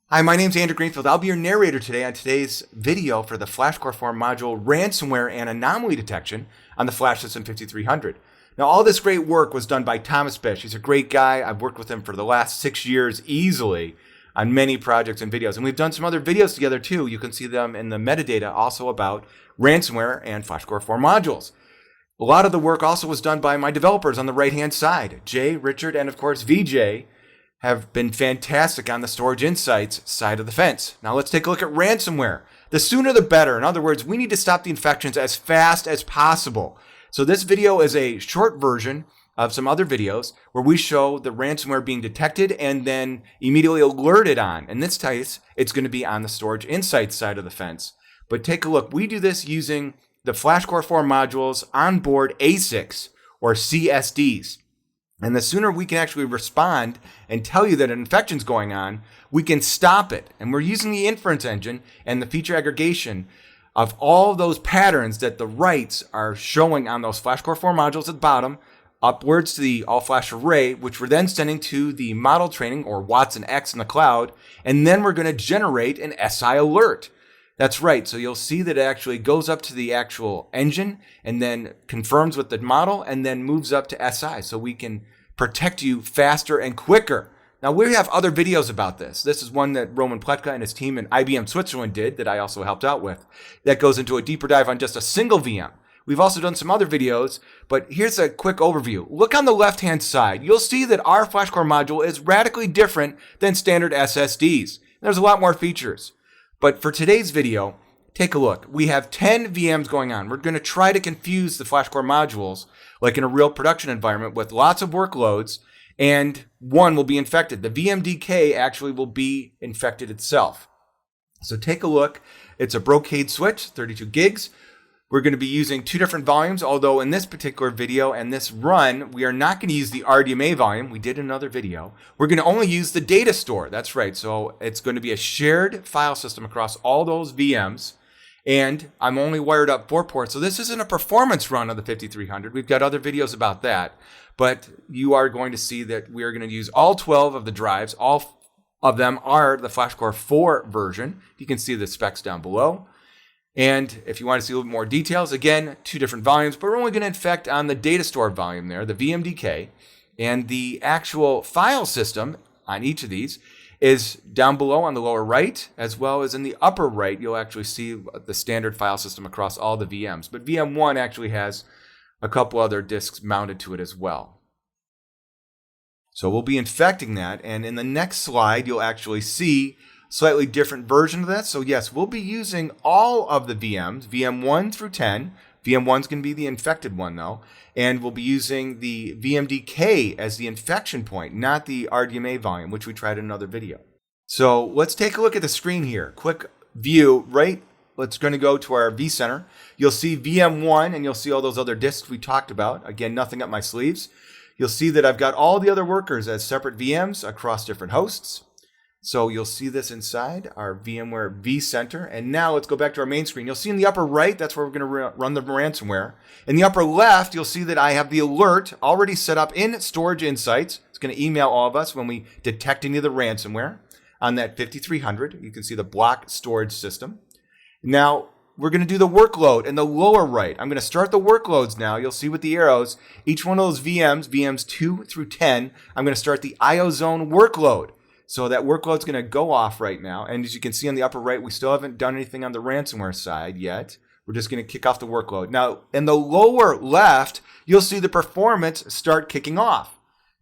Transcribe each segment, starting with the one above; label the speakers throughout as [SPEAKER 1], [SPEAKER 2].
[SPEAKER 1] Hi, my name's Andrew Greenfield. I'll be your narrator today on today's video for the FlashCoreModule ransomware and anomaly detection on the FlashSystem 5300. Now, all this great work was done by Thomas Bish. He's a great guy. I've worked with him for the last 6 years easily on many projects and videos. And we've done some other videos together too. You can see them in the metadata also about ransomware and FlashCore modules. A lot of the work also was done by my developers on the right-hand side. Jay, Richard, and of course VJ have been fantastic on the Storage Insights side of the fence. Now let's take a look at ransomware. The sooner the better. In other words, we need to stop the infections as fast as possible. So this video is a short version of some other videos where we show the ransomware being detected and then immediately alerted on. In this case, it's going to be on the Storage Insights side of the fence. But take a look. We do this using the FlashCoreModule's onboard ASICs or CSDs. And the sooner we can actually respond and tell you that an infection's going on, we can stop it. And we're using the inference engine and the feature aggregation of all those patterns that the writes are showing on those FlashCore modules at the bottom, upwards to the all-flash array, which we're then sending to the model training or Watson X in the cloud. And then we're going to generate an SI alert. That's right. So you'll see that it actually goes up to the actual engine and then confirms with the model and then moves up to SI so we can protect you faster and quicker. Now, we have other videos about this. This is one that Roman Pletka and his team in IBM Switzerland did that I also helped out with. That goes into a deeper dive on just a single VM. We've also done some other videos, but here's a quick overview. Look on the left-hand side. You'll see that our FlashCore module is radically different than standard SSDs. There's a lot more features. But for today's video, take a look. We have 10 VMs going on. We're going to try to confuse the FlashCore modules like in a real production environment with lots of workloads, and one will be infected. The VMDK actually will be infected itself. So take a look. It's a Brocade switch, 32 gigs. We're going to be using two different volumes, although in this particular video and this run, we are not going to use the RDMA volume. We did another video. We're going to only use the data store. That's right. So it's going to be a shared file system across all those VMs. And I'm only wired up 4 ports. So this isn't a performance run of the 5300. We've got other videos about that. But you are going to see that we are going to use all 12 of the drives. All of them are the FlashCore 4 version. You can see the specs down below. And if you want to see a little bit more details, again, 2 different volumes, but we're only going to infect on the data store volume there, the VMDK, and the actual file system on each of these is down below on the lower right, as well as in the upper right, you'll actually see the standard file system across all the VMs. But VM1 actually has a couple other disks mounted to it as well. So we'll be infecting that, and in the next slide, you'll actually see slightly different version of that. So yes, we'll be using all of the VMs, VM1 through 10. VM1 is going to be the infected one though. And we'll be using the VMDK as the infection point, not the RDMA volume, which we tried in another video. So let's take a look at the screen here. Quick view, right? Let's going to go to our vCenter. You'll see VM1 and you'll see all those other disks we talked about. Again, nothing up my sleeves. You'll see that I've got all the other workers as separate VMs across different hosts. So you'll see this inside our VMware vCenter. And now let's go back to our main screen. You'll see in the upper right, that's where we're going to run the ransomware. In the upper left, you'll see that I have the alert already set up in Storage Insights. It's going to email all of us when we detect any of the ransomware on that 5300. You can see the block storage system. Now we're going to do the workload in the lower right. I'm going to start the workloads now. You'll see with the arrows, each one of those VMs 2 through 10, I'm going to start the IO zone workload. So that workload's going to go off right now. And as you can see on the upper right, we still haven't done anything on the ransomware side yet. We're just going to kick off the workload. Now, in the lower left, you'll see the performance start kicking off.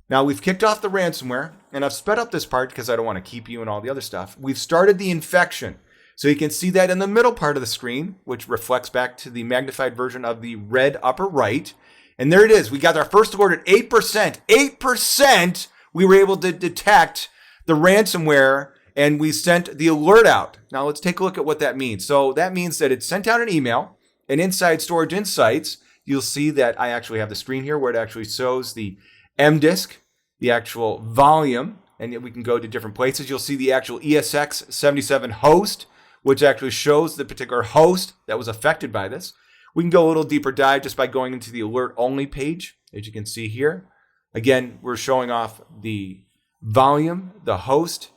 [SPEAKER 1] Now, we've kicked off the ransomware, and I've sped up this part because I don't want to keep you and all the other stuff. We've started the infection. So you can see that in the middle part of the screen, which reflects back to the magnified version of the red upper right. And there it is. We got our first alert at 8%. 8% we were able to detect the ransomware, and we sent the alert out. Now let's take a look at what that means. So that means that it sent out an email, and inside Storage Insights, you'll see that I actually have the screen here where it actually shows the M-disk, the actual volume, and we can go to different places. You'll see the actual ESX77 host, which actually shows the particular host that was affected by this. We can go a little deeper dive just by going into the alert only page, as you can see here. Again, we're showing off the volume, the host,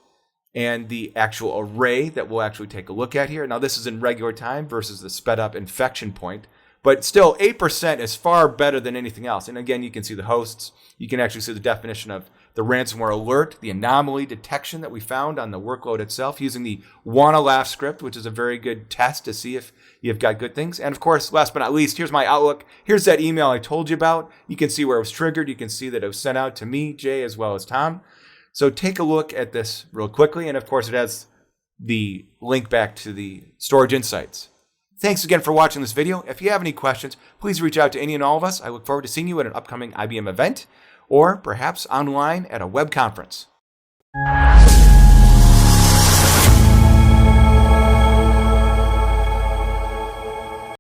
[SPEAKER 1] and the actual array that we'll actually take a look at here. Now, this is in regular time versus the sped up infection point, but still 8% is far better than anything else. And again, you can see the hosts. You can actually see the definition of the ransomware alert, the anomaly detection that we found on the workload itself using the Wanna Laugh script, which is a very good test to see if you've got good things. And of course, last but not least, here's my Outlook. Here's that email I told you about. You can see where it was triggered. You can see that it was sent out to me, Jay, as well as Tom. So take a look at this real quickly. And of course, it has the link back to the Storage Insights. Thanks again for watching this video. If you have any questions, please reach out to any and all of us. I look forward to seeing you at an upcoming IBM event or perhaps online at a web conference.